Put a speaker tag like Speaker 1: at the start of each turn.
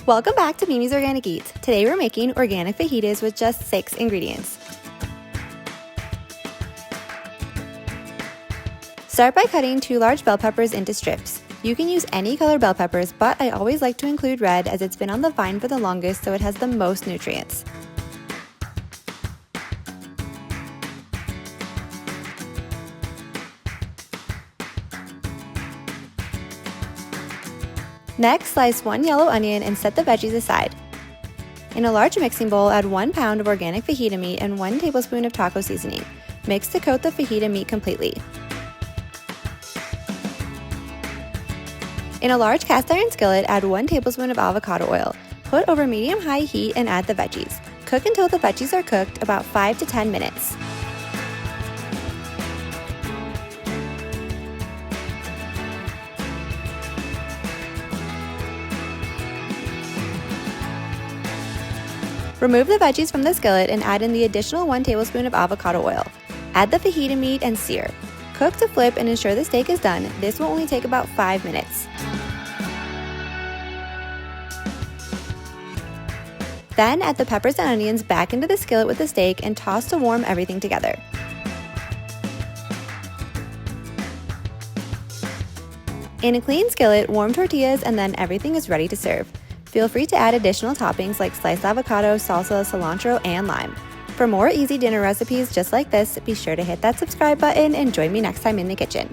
Speaker 1: Welcome back to Mimi's Organic Eats. Today we're making organic fajitas with just 6 ingredients. Start by cutting 2 large bell peppers into strips. You can use any color bell peppers, but I always like to include red as it's been on the vine for the longest, so it has the most nutrients. Next, slice 1 yellow onion and set the veggies aside. In a large mixing bowl, add 1 pound of organic fajita meat and 1 tablespoon of taco seasoning. Mix to coat the fajita meat completely. In a large cast iron skillet, add 1 tablespoon of avocado oil. Put over medium-high heat and add the veggies. Cook until the veggies are cooked, about 5 to 10 minutes. Remove the veggies from the skillet and add in the additional 1 tablespoon of avocado oil. Add the fajita meat and sear. Cook to flip and ensure the steak is done. This will only take about 5 minutes. Then add the peppers and onions back into the skillet with the steak and toss to warm everything together. In a clean skillet, warm tortillas and then everything is ready to serve. Feel free to add additional toppings like sliced avocado, salsa, cilantro, and lime. For more easy dinner recipes just like this, be sure to hit that subscribe button and join me next time in the kitchen.